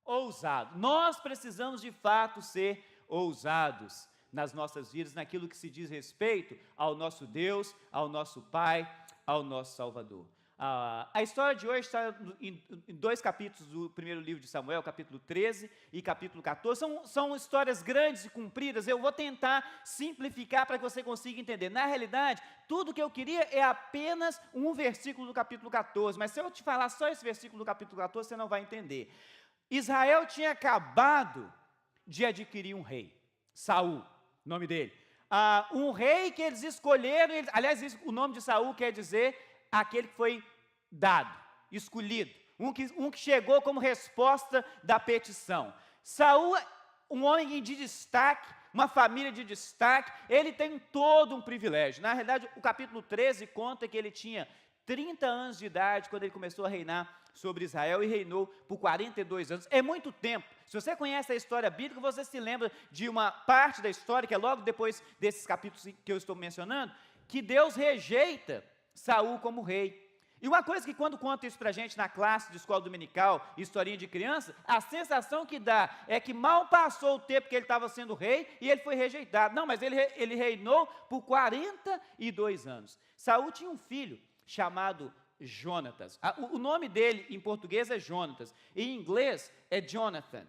ousado. Nós precisamos de fato ser ousados nas nossas vidas, naquilo que se diz respeito ao nosso Deus, ao nosso Pai, ao nosso Salvador. A história de hoje está em 2 capítulos do primeiro livro de Samuel, capítulo 13 e capítulo 14. São histórias grandes e compridas. Eu vou tentar simplificar para que você consiga entender. Na realidade, tudo que eu queria é apenas um versículo do capítulo 14, mas se eu te falar só esse versículo do capítulo 14, você não vai entender. Israel tinha acabado de adquirir um rei, Saul, nome dele. Um rei que eles escolheram, aliás, o nome de Saul quer dizer aquele que foi dado, escolhido, um que chegou como resposta da petição. Saul, um homem de destaque, uma família de destaque, ele tem todo um privilégio. Na realidade, o capítulo 13 conta que ele tinha 30 anos de idade quando ele começou a reinar sobre Israel e reinou por 42 anos. É muito tempo. Se você conhece a história bíblica, você se lembra de uma parte da história, que é logo depois desses capítulos que eu estou mencionando, que Deus rejeita Saul como rei. E uma coisa que quando conta isso pra gente na classe de escola dominical, historinha de criança, a sensação que dá é que mal passou o tempo que ele estava sendo rei e ele foi rejeitado. Não, mas ele reinou por 42 anos. Saul tinha um filho chamado Jonatas. O nome dele em português é Jonatas, em inglês é Jonathan.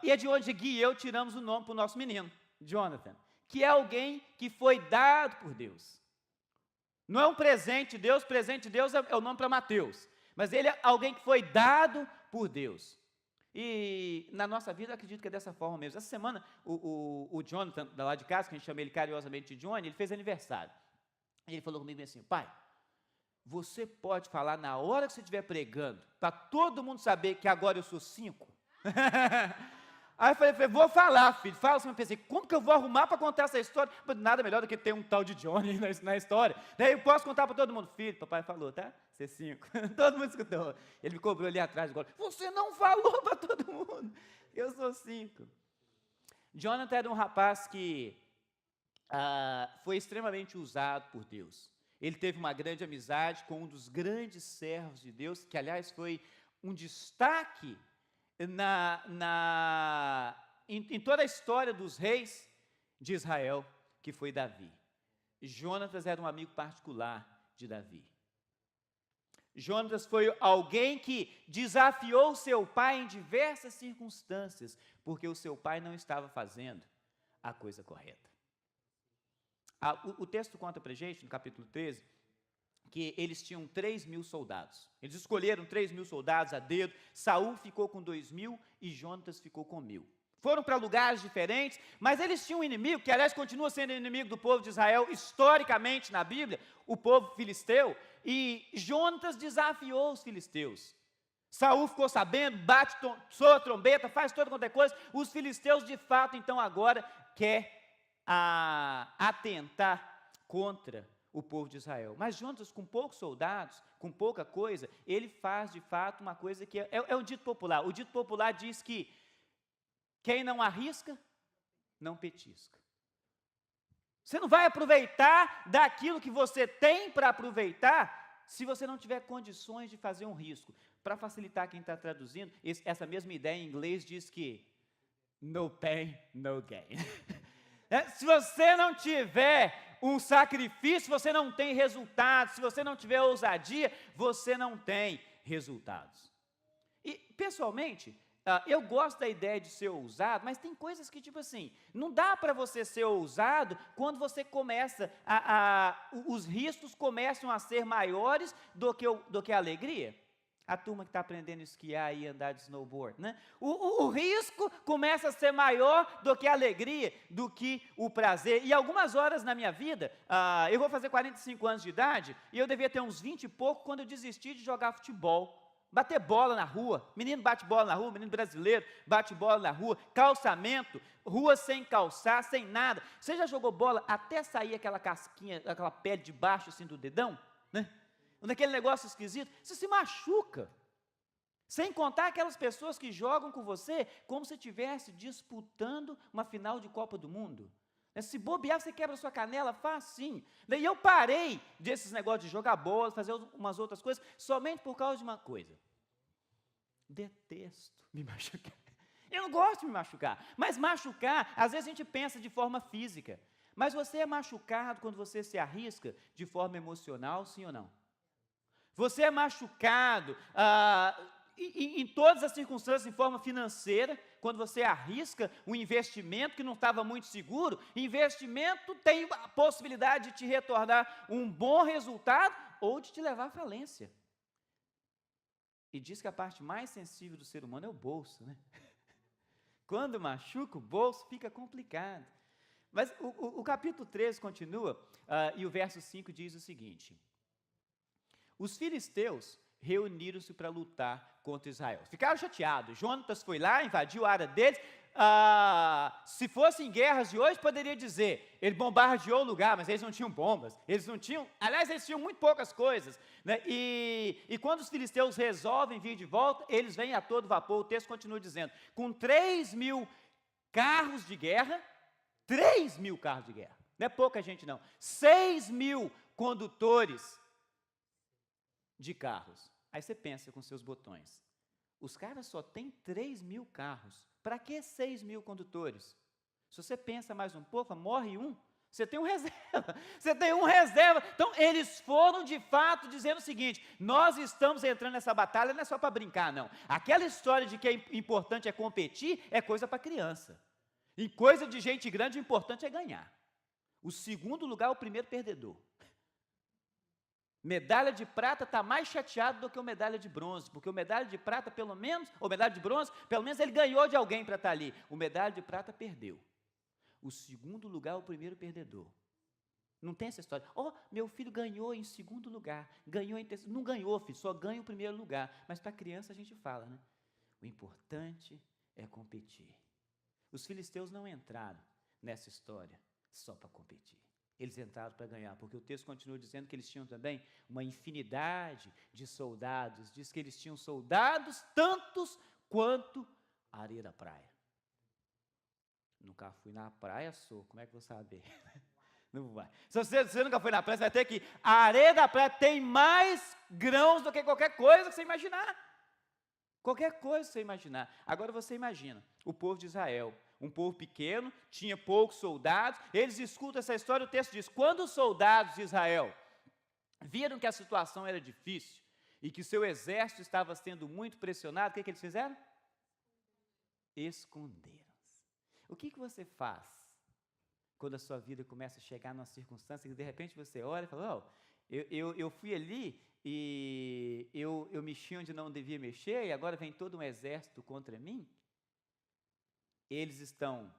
E é de onde Gui e eu tiramos o nome para o nosso menino, Jonathan, que é alguém que foi dado por Deus. Não é um presente de Deus é o nome para Mateus, mas ele é alguém que foi dado por Deus. E na nossa vida eu acredito que é dessa forma mesmo. Essa semana o Jonathan, da lá de casa, que a gente chama ele carinhosamente de Johnny, ele fez aniversário. E ele falou comigo assim: pai, você pode falar na hora que você estiver pregando, para todo mundo saber que agora eu sou 5? Aí eu falei, vou falar, filho, fala assim. Eu pensei, como que eu vou arrumar para contar essa história? Nada melhor do que ter um tal de Johnny na história. Daí eu posso contar para todo mundo. Filho, papai falou, tá? Você 5. Todo mundo escutou. Ele me cobrou ali atrás agora. Você não falou para todo mundo. Eu sou 5. Jonathan era um rapaz que foi extremamente usado por Deus. Ele teve uma grande amizade com um dos grandes servos de Deus, que aliás foi um destaque em toda a história dos reis de Israel, que foi Davi. Jonatas era um amigo particular de Davi. Jonatas foi alguém que desafiou seu pai em diversas circunstâncias, porque o seu pai não estava fazendo a coisa correta. O texto conta para a gente, no capítulo 13, que eles tinham 3.000 soldados. Eles escolheram 3.000 soldados a dedo. Saul ficou com 2.000 e Jonatas ficou com 1.000. Foram para lugares diferentes, mas eles tinham um inimigo, que aliás continua sendo inimigo do povo de Israel, historicamente na Bíblia, o povo filisteu, e Jonatas desafiou os filisteus. Saul ficou sabendo, soa a trombeta, faz toda qualquer coisa. Os filisteus, de fato, então agora quer atentar contra o povo de Israel. Mas Jonatas, com poucos soldados, com pouca coisa, ele faz de fato uma coisa que é um dito popular. O dito popular diz que quem não arrisca, não petisca. Você não vai aproveitar daquilo que você tem para aproveitar se você não tiver condições de fazer um risco. Para facilitar quem está traduzindo, essa mesma ideia em inglês diz que no pain, no gain. Se você não tiver um sacrifício, você não tem resultados. Se você não tiver ousadia, você não tem resultados. E, pessoalmente, eu gosto da ideia de ser ousado, mas tem coisas que, tipo assim, não dá para você ser ousado quando você começa, os riscos começam a ser maiores do que a alegria. A turma que está aprendendo a esquiar e andar de snowboard, né? O risco começa a ser maior do que a alegria, do que o prazer. E algumas horas na minha vida, eu vou fazer 45 anos de idade, e eu devia ter uns 20 e pouco quando eu desisti de jogar futebol. Bater bola na rua, menino bate bola na rua, menino brasileiro bate bola na rua, calçamento, rua sem calçar, sem nada. Você já jogou bola até sair aquela casquinha, aquela pele de baixo assim do dedão, né? Naquele negócio esquisito, você se machuca. Sem contar aquelas pessoas que jogam com você como se estivesse disputando uma final de Copa do Mundo. Se bobear, você quebra sua canela facinho. Daí eu parei desses negócios de jogar bola, fazer umas outras coisas, somente por causa de uma coisa. detesto me machucar. Eu não gosto de me machucar, mas machucar, às vezes a gente pensa de forma física, mas você é machucado quando você se arrisca de forma emocional, sim ou não? Você é machucado em todas as circunstâncias, em forma financeira, quando você arrisca um investimento que não estava muito seguro. Investimento tem a possibilidade de te retornar um bom resultado ou de te levar à falência. E diz que a parte mais sensível do ser humano é o bolso, né? Quando machuca o bolso, fica complicado. Mas o capítulo 13 continua, e o verso 5 diz o seguinte: os filisteus reuniram-se para lutar contra Israel. Ficaram chateados. Jonatas foi lá, invadiu a área deles. Se fossem guerras de hoje, poderia dizer, ele bombardeou o lugar, mas eles não tinham bombas, eles não tinham, aliás, eles tinham muito poucas coisas, né? E quando os filisteus resolvem vir de volta, eles vêm a todo vapor. O texto continua dizendo, com 3.000 carros de guerra, 3.000 carros de guerra, não é pouca gente não, 6.000 condutores de carros. Aí você pensa com seus botões, os caras só têm 3.000 carros, para que 6.000 condutores? Se você pensa mais um pouco, morre um, você tem um reserva, você tem um reserva. Então eles foram de fato dizendo o seguinte, nós estamos entrando nessa batalha, não é só para brincar não, aquela história de que é importante é competir, é coisa para criança, e coisa de gente grande, o importante é ganhar. O segundo lugar é o primeiro perdedor. Medalha de prata está mais chateado do que o medalha de bronze, porque o medalha de prata, pelo menos, ou medalha de bronze, pelo menos ele ganhou de alguém para estar ali. O medalha de prata perdeu. O segundo lugar é o primeiro perdedor. Não tem essa história. Meu filho ganhou em segundo lugar, ganhou em terceiro. Não ganhou, filho, só ganha o primeiro lugar. Mas para criança a gente fala, né? O importante é competir. Os filisteus não entraram nessa história só para competir. Eles entraram para ganhar, porque o texto continua dizendo que eles tinham também uma infinidade de soldados. Diz que eles tinham soldados tantos quanto a areia da praia. Nunca fui na praia, como é que eu vou saber? Não vai. Se você nunca foi na praia, você vai ter que... A areia da praia tem mais grãos do que qualquer coisa que você imaginar. Qualquer coisa que você imaginar. Agora você imagina, o povo de Israel, um povo pequeno, tinha poucos soldados, eles escutam essa história, o texto diz, quando os soldados de Israel viram que a situação era difícil, e que seu exército estava sendo muito pressionado, o que eles fizeram? Esconderam-se. O que você faz quando a sua vida começa a chegar numa circunstância que de repente você olha e fala, eu fui ali e eu mexi onde não devia mexer e agora vem todo um exército contra mim? Eles estão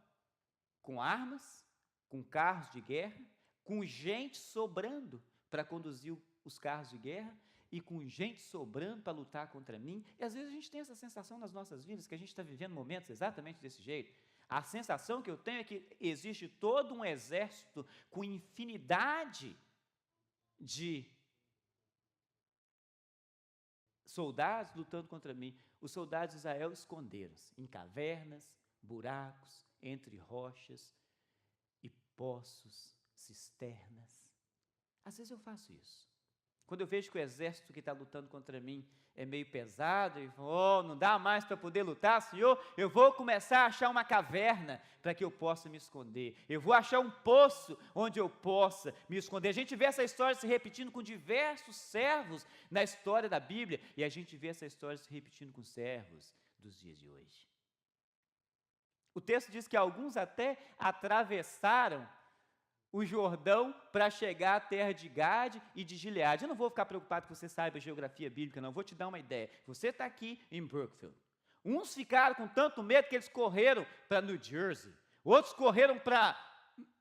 com armas, com carros de guerra, com gente sobrando para conduzir os carros de guerra e com gente sobrando para lutar contra mim. E às vezes a gente tem essa sensação nas nossas vidas, que a gente está vivendo momentos exatamente desse jeito. A sensação que eu tenho é que existe todo um exército com infinidade de soldados lutando contra mim. Os soldados de Israel esconderam-se em cavernas, buracos, entre rochas e poços, cisternas. Às vezes eu faço isso. Quando eu vejo que o exército que está lutando contra mim é meio pesado, e não dá mais para poder lutar, Senhor, eu vou começar a achar uma caverna para que eu possa me esconder. Eu vou achar um poço onde eu possa me esconder. A gente vê essa história se repetindo com diversos servos na história da Bíblia, e a gente vê essa história se repetindo com servos dos dias de hoje. O texto diz que alguns até atravessaram o Jordão para chegar à terra de Gade e de Gileade. Eu não vou ficar preocupado que você saiba a geografia bíblica, não. Vou te dar uma ideia. Você está aqui em Brookfield. Uns ficaram com tanto medo que eles correram para New Jersey. Outros correram para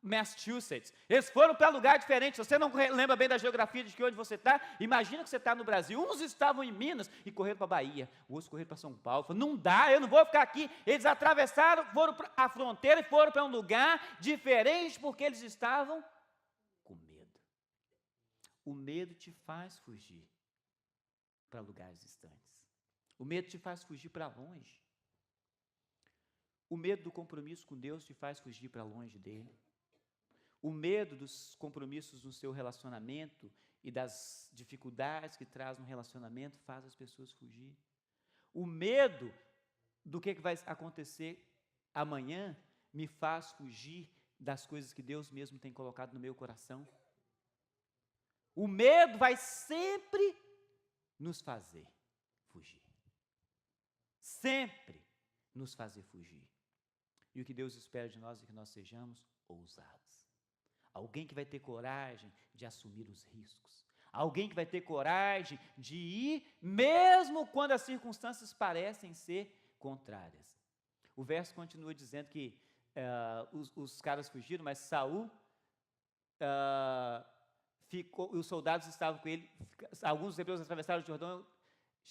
Massachusetts. Eles foram para lugar diferente. Se você não lembra bem da geografia de que onde você está, imagina que você está no Brasil. Uns estavam em Minas e correram para Bahia. Outros correram para São Paulo. Falaram, não dá, eu não vou ficar aqui. Eles atravessaram, foram para a fronteira e foram para um lugar diferente porque eles estavam com medo. O medo te faz fugir para lugares distantes. O medo te faz fugir para longe. O medo do compromisso com Deus te faz fugir para longe dele. O medo dos compromissos no seu relacionamento e das dificuldades que traz no relacionamento faz as pessoas fugir. O medo do que vai acontecer amanhã me faz fugir das coisas que Deus mesmo tem colocado no meu coração. O medo vai sempre nos fazer fugir. Sempre nos fazer fugir. E o que Deus espera de nós é que nós sejamos ousados. Alguém que vai ter coragem de assumir os riscos. Alguém que vai ter coragem de ir, mesmo quando as circunstâncias parecem ser contrárias. O verso continua dizendo que os caras fugiram, mas Saul ficou, os soldados estavam com ele, alguns hebreus atravessaram o Jordão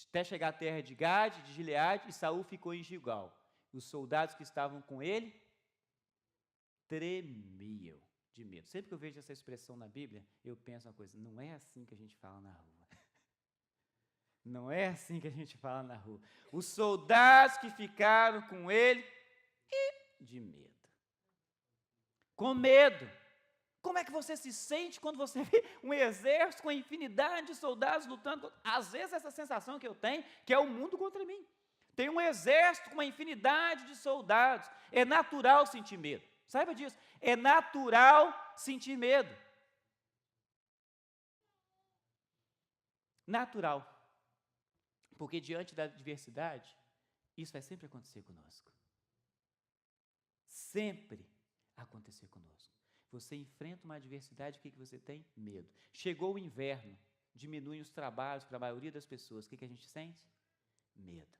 até chegar à terra de Gade, de Gileade, e Saul ficou em Gilgal. Os soldados que estavam com ele tremiam de medo. Sempre que eu vejo essa expressão na Bíblia, eu penso uma coisa, não é assim que a gente fala na rua. Não é assim que a gente fala na rua. Os soldados que ficaram com ele, de medo. Com medo. Como é que você se sente quando você vê um exército com infinidade de soldados lutando? Às vezes essa sensação que eu tenho, que é o mundo contra mim. Tem um exército com uma infinidade de soldados. É natural sentir medo. Saiba disso. É natural sentir medo. Natural. Porque diante da adversidade, isso vai sempre acontecer conosco. Sempre acontecer conosco. Você enfrenta uma adversidade, o que você tem? Medo. Chegou o inverno, diminuem os trabalhos para a maioria das pessoas. O que a gente sente? Medo.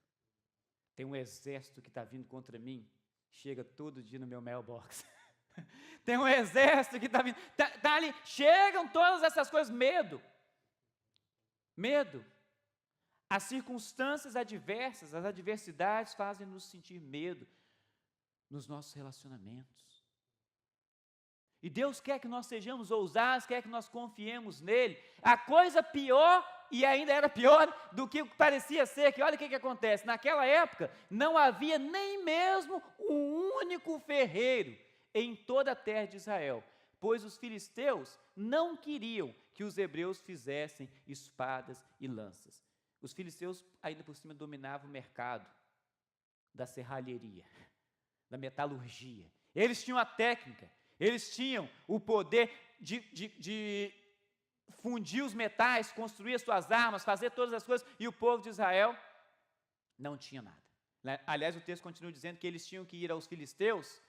Tem um exército que está vindo contra mim, chega todo dia no meu mailbox. Tem um exército que está vindo, está ali, chegam todas essas coisas, medo. Medo. As circunstâncias adversas, as adversidades fazem nos sentir medo nos nossos relacionamentos. E Deus quer que nós sejamos ousados, quer que nós confiemos nele. A coisa pior, e ainda era pior do que parecia ser, que olha o que acontece. Naquela época, não havia nem mesmo um único ferreiro em toda a terra de Israel, pois os filisteus não queriam que os hebreus fizessem espadas e lanças. Os filisteus, ainda por cima, dominavam o mercado da serralheria, da metalurgia. Eles tinham a técnica, eles tinham o poder de fundir os metais, construir as suas armas, fazer todas as coisas, e o povo de Israel não tinha nada. Aliás, o texto continua dizendo que eles tinham que ir aos filisteus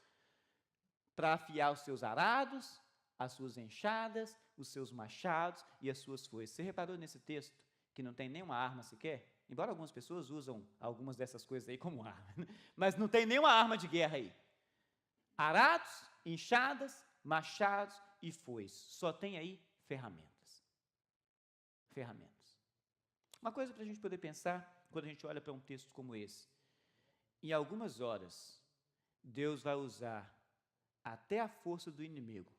para afiar os seus arados, as suas enxadas, os seus machados e as suas foices. Você reparou nesse texto que não tem nenhuma arma sequer? Embora algumas pessoas usam algumas dessas coisas aí como arma, né? Mas não tem nenhuma arma de guerra aí. Arados, enxadas, machados e foices. Só tem aí ferramentas. Ferramentas. Uma coisa para a gente poder pensar, quando a gente olha para um texto como esse. Em algumas horas, Deus vai usar até a força do inimigo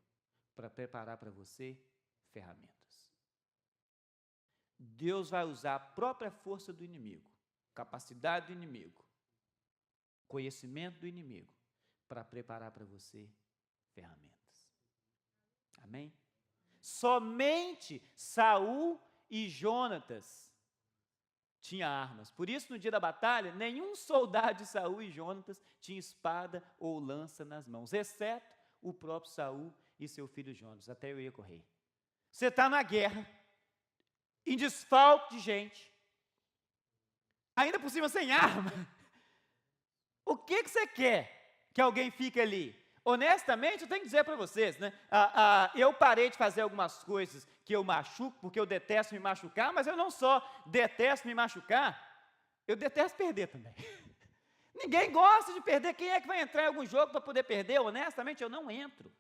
para preparar para você ferramentas. Deus vai usar a própria força do inimigo, capacidade do inimigo, conhecimento do inimigo, para preparar para você ferramentas. Amém? Somente Saul e Jonatas tinham armas. Por isso, no dia da batalha, nenhum soldado de Saul e Jonatas tinha espada ou lança nas mãos, exceto o próprio Saul e seu filho Jonatas. Até eu ia correr. Você está na guerra, em desfalque de gente, ainda por cima sem arma. O que você quer que alguém fique ali? Honestamente, eu tenho que dizer para vocês, né? Eu parei de fazer algumas coisas que eu machuco, porque eu detesto me machucar, mas eu não só detesto me machucar, eu detesto perder também. Ninguém gosta de perder. Quem é que vai entrar em algum jogo para poder perder? Honestamente, eu não entro.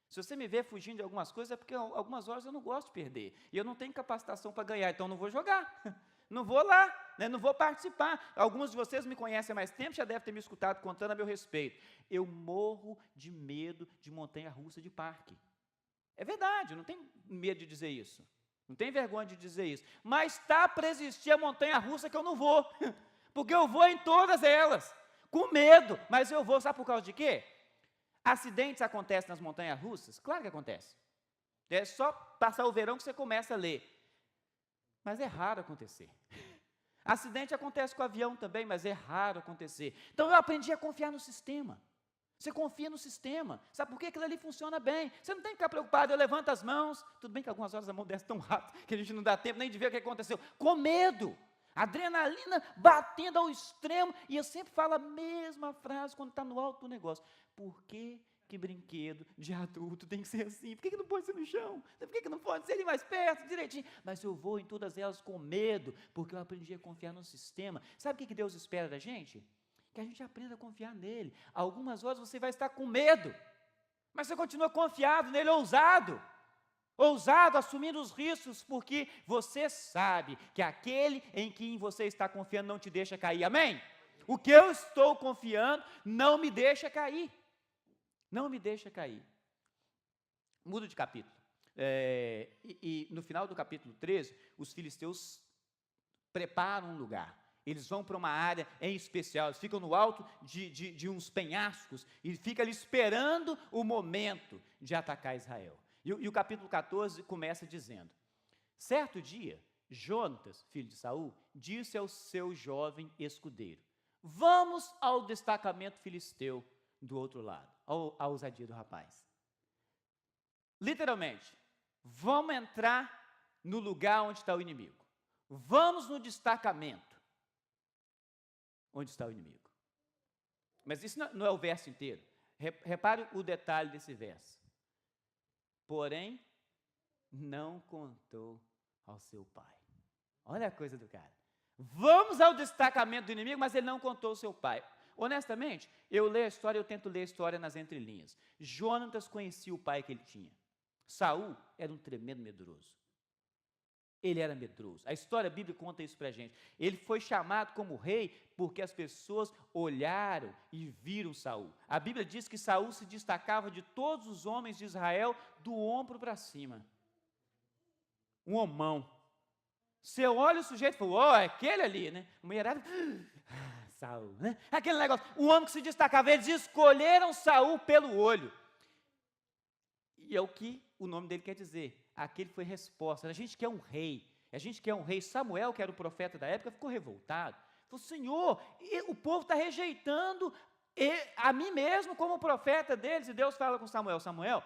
Se você me vê fugindo de algumas coisas, é porque algumas horas eu não gosto de perder. E eu não tenho capacitação para ganhar, então não vou jogar. Não vou lá, né? Não vou participar. Alguns de vocês me conhecem há mais tempo, já devem ter me escutado contando a meu respeito. Eu morro de medo de montanha-russa de parque. É verdade, eu não tenho medo de dizer isso. Não tenho vergonha de dizer isso. Mas está para existir a montanha-russa que eu não vou. Porque eu vou em todas elas, com medo. Mas eu vou, sabe por causa de quê? Acidentes acontecem nas montanhas-russas? Claro que acontece. É só passar o verão que você começa a ler. Mas é raro acontecer. Acidente acontece com o avião também, mas é raro acontecer. Então eu aprendi a confiar no sistema. Você confia no sistema. Sabe por quê? Aquilo ali funciona bem. Você não tem que ficar preocupado, eu levanto as mãos. Tudo bem que algumas horas a mão desce tão rápido que a gente não dá tempo nem de ver o que aconteceu. Com medo. Adrenalina batendo ao extremo. E eu sempre falo a mesma frase quando está no alto do negócio. Por que brinquedo de adulto tem que ser assim? Por que não pode ser no chão? Por que não pode ser ali mais perto, direitinho? Mas eu vou em todas elas com medo, porque eu aprendi a confiar no sistema. Sabe o que Deus espera da gente? Que a gente aprenda a confiar nele. Algumas horas você vai estar com medo, mas você continua confiado nele, ousado, assumindo os riscos, porque você sabe que aquele em quem você está confiando não te deixa cair, amém? O que eu estou confiando não me deixa cair, não me deixa cair. Mudo de capítulo, e no final do capítulo 13, os filisteus preparam um lugar. Eles vão para uma área em especial, eles ficam no alto de uns penhascos e ficam ali esperando o momento de atacar Israel. E o capítulo 14 começa dizendo: certo dia, Jonatas, filho de Saul, disse ao seu jovem escudeiro: vamos ao destacamento filisteu do outro lado, a ousadia do rapaz. Literalmente, vamos entrar no lugar onde está o inimigo. Vamos no destacamento onde está o inimigo. Mas isso não é o verso inteiro. Repare o detalhe desse verso. Porém, não contou ao seu pai. Olha a coisa do cara. Vamos ao destacamento do inimigo, mas ele não contou ao seu pai. Honestamente, eu leio a história, eu tento ler a história nas entrelinhas. Jonatas conhecia o pai que ele tinha. Saul era um tremendo medroso. Ele era medroso. A história bíblica conta isso para a gente. Ele foi chamado como rei porque as pessoas olharam e viram Saul. A Bíblia diz que Saul se destacava de todos os homens de Israel do ombro para cima. Um homão. Você olha o sujeito e fala: é aquele ali, né? A mulherada, Saul, né? Aquele negócio. O homem que se destacava, eles escolheram Saul pelo olho. E é o que o nome dele quer dizer. Aquele foi resposta. A gente quer um rei. A gente quer um rei. Samuel, que era o profeta da época, ficou revoltado. Falou: Senhor, o povo está rejeitando a mim mesmo como profeta deles. E Deus fala com Samuel: Samuel,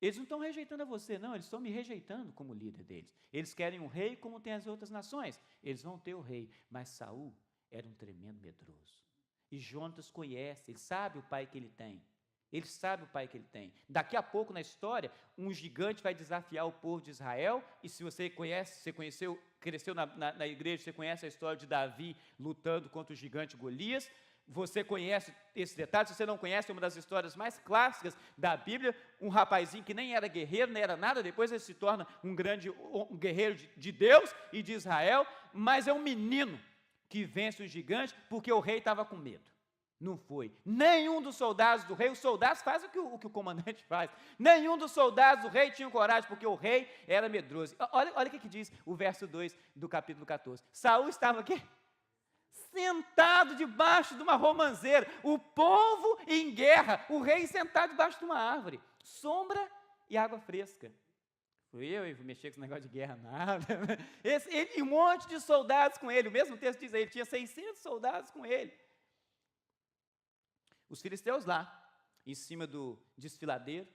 eles não estão rejeitando a você, não. Eles estão me rejeitando como líder deles. Eles querem um rei como tem as outras nações. Eles vão ter o rei. Mas Saul era um tremendo medroso. E Jonatas conhece, ele sabe o pai que ele tem. Ele sabe o pai que ele tem. Daqui a pouco na história, um gigante vai desafiar o povo de Israel. E se você conhece, você conheceu, cresceu na igreja, você conhece a história de Davi lutando contra o gigante Golias. Você conhece esse detalhe. Se você não conhece, é uma das histórias mais clássicas da Bíblia. Um rapazinho que nem era guerreiro, nem era nada, depois ele se torna um guerreiro de Deus e de Israel. Mas é um menino que vence o gigante porque o rei estava com medo. Não foi. Nenhum dos soldados do rei, os soldados fazem o que o comandante faz. Nenhum dos soldados do rei tinha coragem, porque o rei era medroso. Olha o que diz o verso 2 do capítulo 14. Saul estava aqui, sentado debaixo de uma romanceira. O povo em guerra, o rei sentado debaixo de uma árvore. Sombra e água fresca. Fui eu mexer com esse negócio de guerra, nada. E um monte de soldados com ele. O mesmo texto diz aí, ele tinha 600 soldados com ele. Os filisteus lá, em cima do desfiladeiro.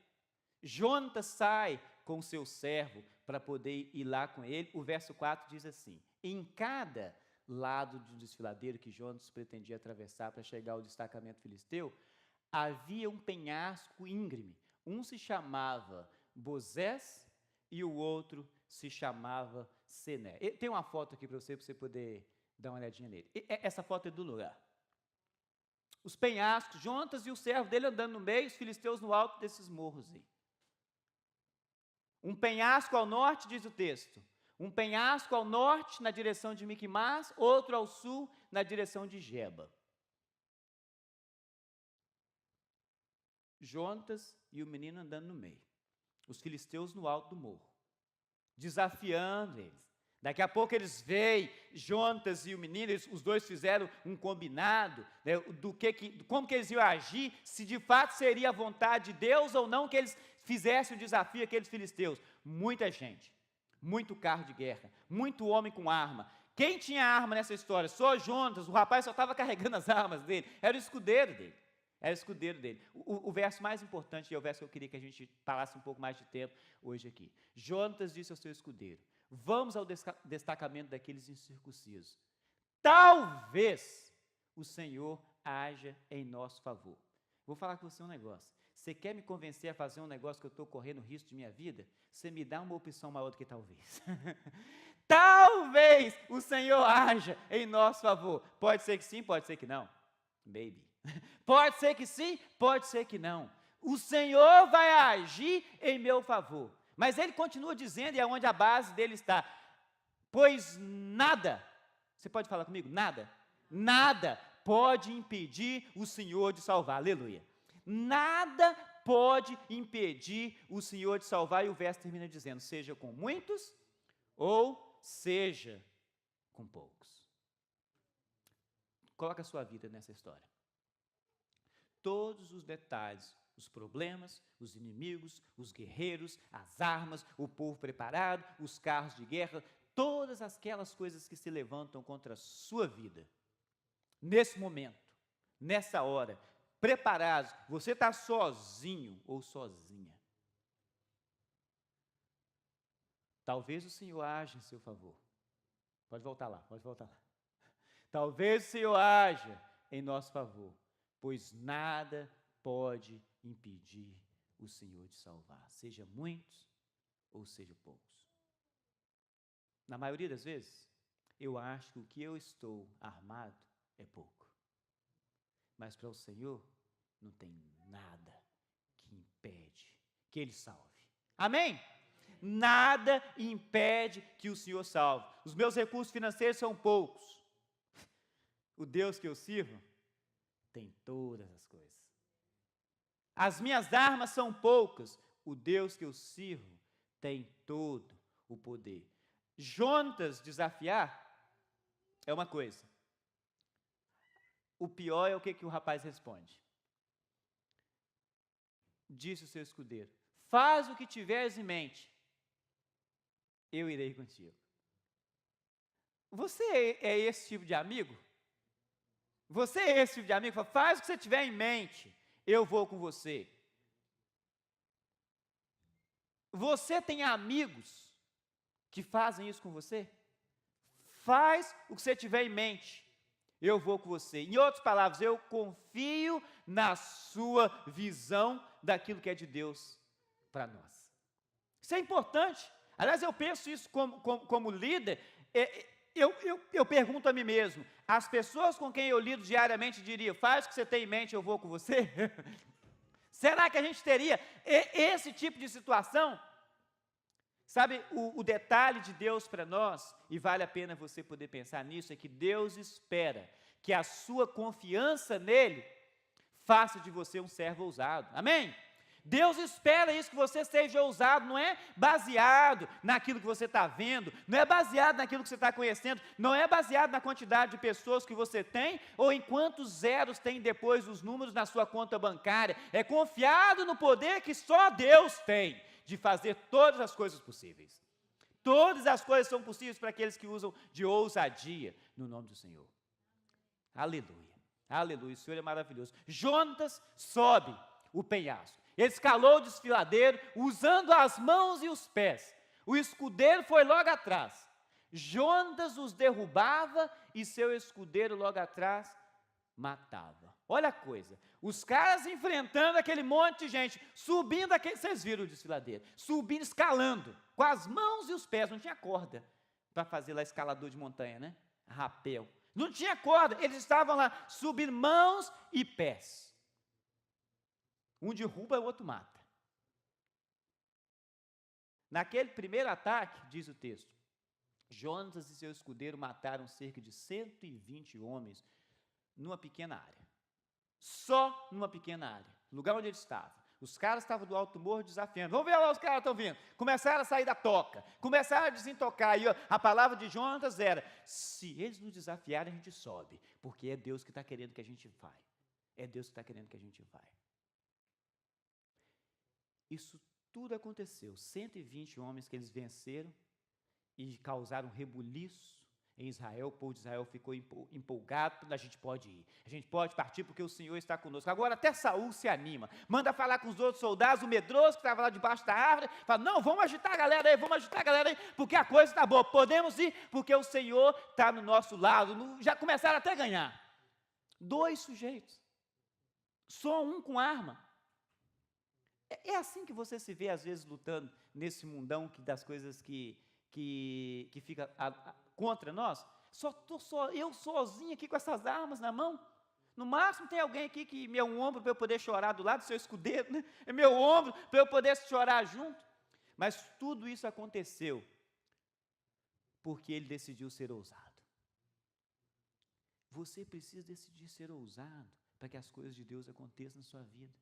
Jonatas sai com o seu servo para poder ir lá com ele. O verso 4 diz assim: em cada lado do desfiladeiro que Jonatas pretendia atravessar para chegar ao destacamento filisteu, havia um penhasco íngreme. Um se chamava Bozés e o outro se chamava Sené. Tem uma foto aqui para você poder dar uma olhadinha nele. Essa foto é do lugar. Os penhascos, Jonatas e o servo dele andando no meio, os filisteus no alto desses morros aí. Um penhasco ao norte, diz o texto. Um penhasco ao norte, na direção de Miquimás, outro ao sul, na direção de Geba. Jonatas e o menino andando no meio. Os filisteus no alto do morro, desafiando eles. Daqui a pouco eles veem Jonatas e o menino, os dois fizeram um combinado, né, como que eles iam agir, se de fato seria a vontade de Deus ou não que eles fizessem o desafio àqueles filisteus. Muita gente, muito carro de guerra, muito homem com arma, Quem tinha arma nessa história? Só Jonatas, o rapaz só estava carregando as armas dele, era o escudeiro dele. Era o escudeiro dele. O verso mais importante, e é o verso que eu queria que a gente parasse um pouco mais de tempo hoje aqui. Jonatas disse ao seu escudeiro: vamos ao destacamento daqueles incircuncisos. Talvez o Senhor haja em nosso favor. Vou falar com você um negócio. Você quer me convencer a fazer um negócio que eu estou correndo risco de minha vida? Você me dá uma opção maior do que talvez. Talvez o Senhor haja em nosso favor. Pode ser que sim, pode ser que não. Maybe. Pode ser que sim, pode ser que não. O Senhor vai agir em meu favor. Mas ele continua dizendo, e é onde a base dele está: pois nada, você pode falar comigo? Nada? Nada pode impedir o Senhor de salvar. Aleluia. Nada pode impedir o Senhor de salvar. E o verso termina dizendo: seja com muitos ou seja com poucos. Coloca a sua vida nessa história. Todos os detalhes, os problemas, os inimigos, os guerreiros, as armas, o povo preparado, os carros de guerra, todas aquelas coisas que se levantam contra a sua vida. Nesse momento, nessa hora, preparados, você está sozinho ou sozinha. Talvez o Senhor haja em seu favor. Pode voltar lá, pode voltar lá. Talvez o Senhor haja em nosso favor, pois nada pode impedir o Senhor de salvar, seja muitos ou seja poucos. Na maioria das vezes, eu acho que o que eu estou armado é pouco. Mas para o Senhor, não tem nada que impede que Ele salve. Amém? Nada impede que o Senhor salve. Os meus recursos financeiros são poucos. O Deus que eu sirvo tem todas as coisas. As minhas armas são poucas. O Deus que eu sirvo tem todo o poder. Jonatas desafiar é uma coisa. O pior é o que o rapaz responde. Disse o seu escudeiro: faz o que tiveres em mente, eu irei contigo. Você é esse tipo de amigo? Você é esse tipo de amigo? Fala, faz o que você tiver em mente, eu vou com você. Você tem amigos que fazem isso com você? Faz o que você tiver em mente, eu vou com você. Em outras palavras, eu confio na sua visão daquilo que é de Deus para nós. Isso é importante. Aliás, eu penso isso como líder. Eu pergunto a mim mesmo: as pessoas com quem eu lido diariamente diriam, faz o que você tem em mente, eu vou com você? Será que a gente teria esse tipo de situação? Sabe, o detalhe de Deus para nós, e vale a pena você poder pensar nisso, é que Deus espera que a sua confiança nele faça de você um servo ousado. Amém? Deus espera isso, que você seja ousado, não é baseado naquilo que você está vendo, não é baseado naquilo que você está conhecendo, não é baseado na quantidade de pessoas que você tem, ou em quantos zeros tem depois os números na sua conta bancária, é confiado no poder que só Deus tem, de fazer todas as coisas possíveis. Todas as coisas são possíveis para aqueles que usam de ousadia no nome do Senhor. Aleluia, aleluia, o Senhor é maravilhoso. Jonatas sobe o penhasco. Ele escalou o desfiladeiro, usando as mãos e os pés. O escudeiro foi logo atrás. Jonatas os derrubava e seu escudeiro logo atrás matava. Olha a coisa, os caras enfrentando aquele monte de gente, subindo aquele, vocês viram o desfiladeiro, subindo, escalando, com as mãos e os pés, não tinha corda para fazer lá escalador de montanha, né? Rapel. Não tinha corda, eles estavam lá, subindo mãos e pés. Um derruba, o outro mata. Naquele primeiro ataque, diz o texto, Jonatas e seu escudeiro mataram cerca de 120 homens numa pequena área. Só numa pequena área, no lugar onde ele estava. Os caras estavam do alto morro desafiando. Vamos ver lá, os caras estão vindo. Começaram a sair da toca, começaram a desintocar. E a palavra de Jonatas era: se eles nos desafiarem, a gente sobe, porque é Deus que está querendo que a gente vai. É Deus que está querendo que a gente vai. Isso tudo aconteceu. 120 homens que eles venceram e causaram rebuliço em Israel, o povo de Israel ficou empolgado, a gente pode ir, a gente pode partir porque o Senhor está conosco. Agora até Saul se anima, manda falar com os outros soldados, o medroso que estava lá debaixo da árvore, fala, não, vamos agitar a galera aí, porque a coisa está boa, podemos ir, porque o Senhor está no nosso lado. Já começaram até a ganhar, 2 sujeitos, só um com arma. É assim que você se vê às vezes lutando nesse mundão das coisas que fica contra nós. Só eu sozinho aqui com essas armas na mão. No máximo tem alguém aqui que me é um ombro para eu poder chorar do lado do seu escudeiro, né? É meu ombro para eu poder chorar junto. Mas tudo isso aconteceu porque ele decidiu ser ousado. Você precisa decidir ser ousado para que as coisas de Deus aconteçam na sua vida.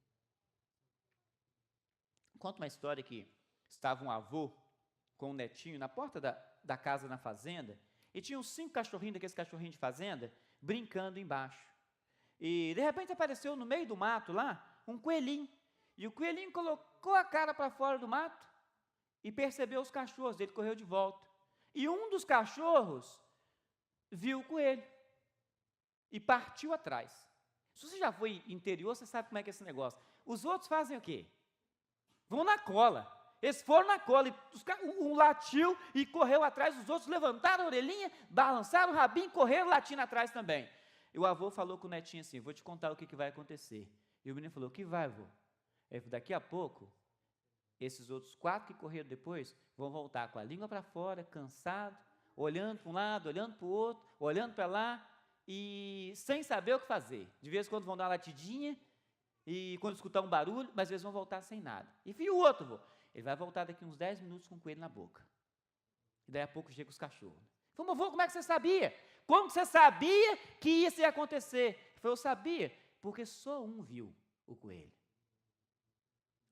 Conta uma história que estava um avô com um netinho na porta da casa na fazenda, e tinham 5 cachorrinhos, daqueles cachorrinhos de fazenda, brincando embaixo. E de repente apareceu no meio do mato lá, um coelhinho, e o coelhinho colocou a cara para fora do mato, e percebeu os cachorros, ele correu de volta. E um dos cachorros viu o coelho, e partiu atrás. Se você já foi interior, você sabe como é que é esse negócio. Os outros fazem o quê? Vão na cola. Eles foram na cola, e um latiu e correu atrás, os outros levantaram a orelhinha, balançaram o rabinho, correram latindo atrás também. E o avô falou com o netinho assim, vou te contar o que vai acontecer. E o menino falou, o que vai, avô? Ele falou, daqui a pouco, esses outros 4 que correram depois, vão voltar com a língua para fora, cansado, olhando para um lado, olhando para o outro, olhando para lá, e sem saber o que fazer. De vez em quando vão dar uma latidinha, e quando escutar um barulho, mas eles vão voltar sem nada. E o outro, vô, ele vai voltar daqui uns 10 minutos com o coelho na boca. E daí a pouco chega os cachorros. Falei, vô, como é que você sabia? Como você sabia que isso ia acontecer? Ele falou, eu sabia, porque só um viu o coelho.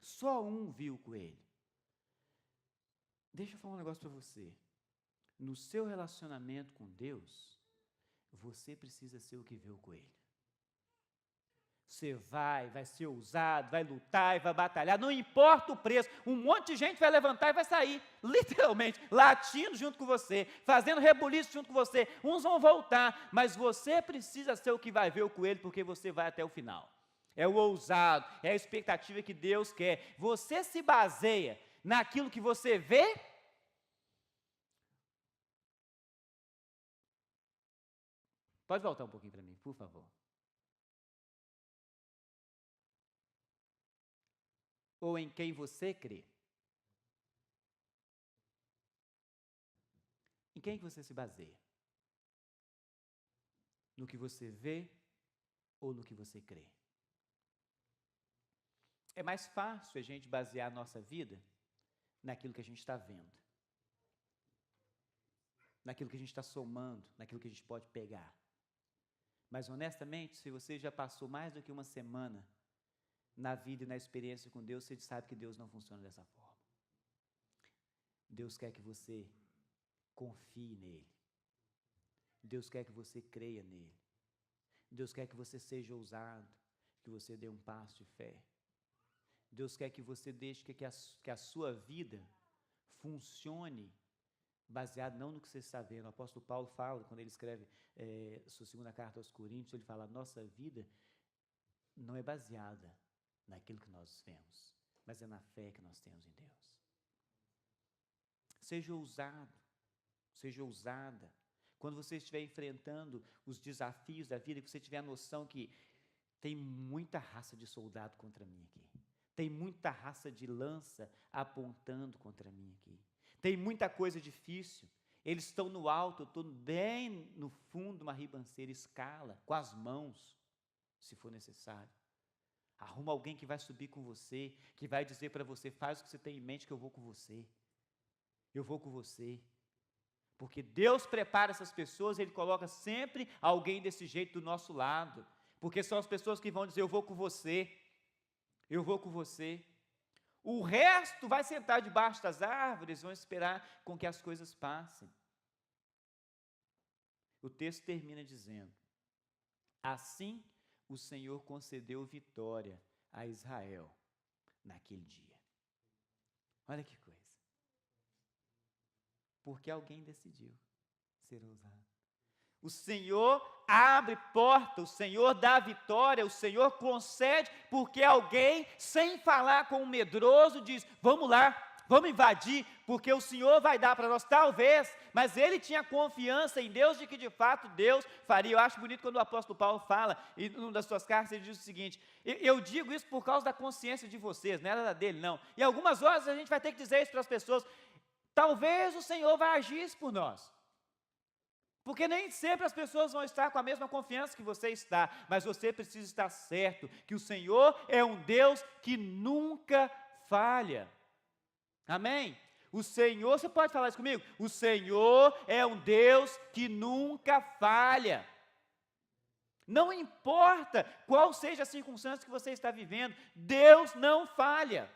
Só um viu o coelho. Deixa eu falar um negócio para você. No seu relacionamento com Deus, você precisa ser o que vê o coelho. Você vai ser ousado, vai lutar e vai batalhar, não importa o preço, um monte de gente vai levantar e vai sair, literalmente, latindo junto com você, fazendo rebuliço junto com você, uns vão voltar, mas você precisa ser o que vai ver o coelho, porque você vai até o final. É o ousado, é a expectativa que Deus quer. Você se baseia naquilo que você vê? Pode voltar um pouquinho para mim, por favor. Ou em quem você crê? Em quem você se baseia? No que você vê ou no que você crê? É mais fácil a gente basear a nossa vida naquilo que a gente está vendo, naquilo que a gente está somando, naquilo que a gente pode pegar. Mas, honestamente, se você já passou mais do que uma semana na vida e na experiência com Deus, você sabe que Deus não funciona dessa forma. Deus quer que você confie nele. Deus quer que você creia nele. Deus quer que você seja ousado, que você dê um passo de fé. Deus quer que você deixe que a sua vida funcione baseado não no que você está vendo. O apóstolo Paulo fala, quando ele escreve sua 2ª carta aos Coríntios, ele fala, nossa vida não é baseada naquilo que nós vemos, mas é na fé que nós temos em Deus. Seja ousado, seja ousada. Quando você estiver enfrentando os desafios da vida, que você tiver a noção que tem muita raça de soldado contra mim aqui. Tem muita raça de lança apontando contra mim aqui. Tem muita coisa difícil. Eles estão no alto, eu estou bem no fundo de uma ribanceira. Escala, com as mãos, se for necessário. Arruma alguém que vai subir com você, que vai dizer para você, faz o que você tem em mente que eu vou com você. Eu vou com você. Porque Deus prepara essas pessoas, Ele coloca sempre alguém desse jeito do nosso lado. Porque são as pessoas que vão dizer, eu vou com você. Eu vou com você. O resto vai sentar debaixo das árvores, vão esperar com que as coisas passem. O texto termina dizendo, assim o Senhor concedeu vitória a Israel naquele dia. Olha que coisa. Porque alguém decidiu ser ousado. O Senhor abre porta, o Senhor dá vitória, o Senhor concede, porque alguém, sem falar com um medroso, diz: vamos lá, vamos invadir, porque o Senhor vai dar para nós, talvez, mas ele tinha confiança em Deus, de que de fato Deus faria. Eu acho bonito quando o apóstolo Paulo fala, em uma das suas cartas, ele diz o seguinte: eu digo isso por causa da consciência de vocês, não era da dele não, e algumas horas a gente vai ter que dizer isso para as pessoas, talvez o Senhor vai agir isso por nós, porque nem sempre as pessoas vão estar com a mesma confiança que você está, mas você precisa estar certo, que o Senhor é um Deus que nunca falha, amém? O Senhor, você pode falar isso comigo? O Senhor é um Deus que nunca falha. Não importa qual seja a circunstância que você está vivendo, Deus não falha.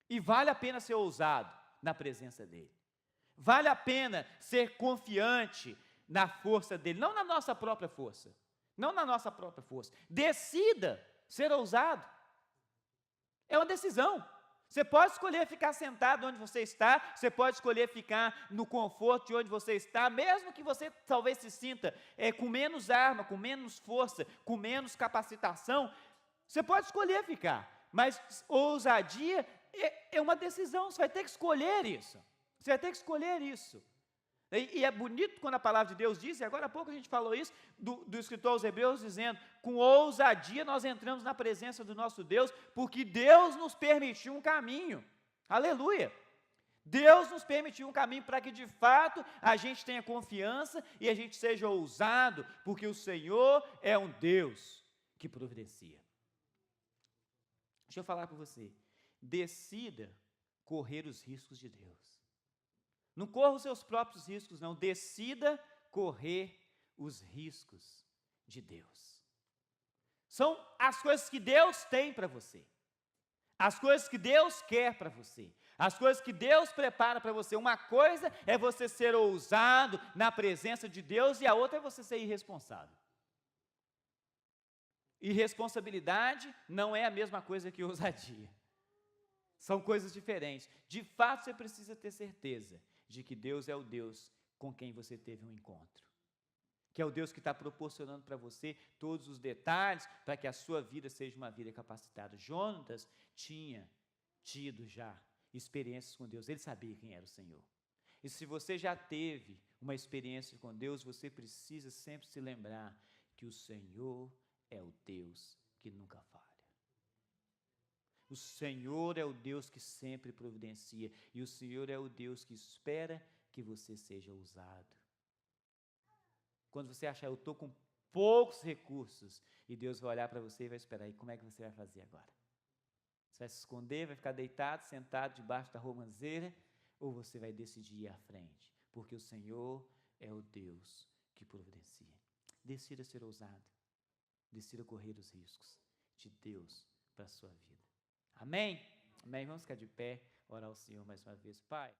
E vale a pena ser ousado na presença dEle. Vale a pena ser confiante na força dEle, não na nossa própria força. Não na nossa própria força. Decida ser ousado. É uma decisão. Você pode escolher ficar sentado onde você está, você pode escolher ficar no conforto de onde você está, mesmo que você talvez se sinta com menos arma, com menos força, com menos capacitação, você pode escolher ficar, mas ousadia é uma decisão, você vai ter que escolher isso, você vai ter que escolher isso. E é bonito quando a palavra de Deus diz, e agora há pouco a gente falou isso, do escritor aos Hebreus, dizendo: com ousadia nós entramos na presença do nosso Deus, porque Deus nos permitiu um caminho, aleluia, Deus nos permitiu um caminho para que de fato a gente tenha confiança e a gente seja ousado, porque o Senhor é um Deus que providencia. Deixa eu falar para você, decida correr os riscos de Deus. Não corra os seus próprios riscos, não. Decida correr os riscos de Deus. São as coisas que Deus tem para você. As coisas que Deus quer para você. As coisas que Deus prepara para você. Uma coisa é você ser ousado na presença de Deus e a outra é você ser irresponsável. Irresponsabilidade não é a mesma coisa que ousadia. São coisas diferentes. De fato, você precisa ter certeza de que Deus é o Deus com quem você teve um encontro, que é o Deus que está proporcionando para você todos os detalhes para que a sua vida seja uma vida capacitada. Jonatas tinha tido já experiências com Deus, ele sabia quem era o Senhor. E se você já teve uma experiência com Deus, você precisa sempre se lembrar que o Senhor é o Deus que nunca falha. O Senhor é o Deus que sempre providencia, e o Senhor é o Deus que espera que você seja ousado. Quando você achar, eu estou com poucos recursos, e Deus vai olhar para você e vai esperar, e como é que você vai fazer agora? Você vai se esconder, vai ficar deitado, sentado debaixo da romanceira, ou você vai decidir ir à frente? Porque o Senhor é o Deus que providencia. Decida ser ousado, decida correr os riscos de Deus para a sua vida. Amém? Amém? Vamos ficar de pé, orar ao Senhor mais uma vez. Pai.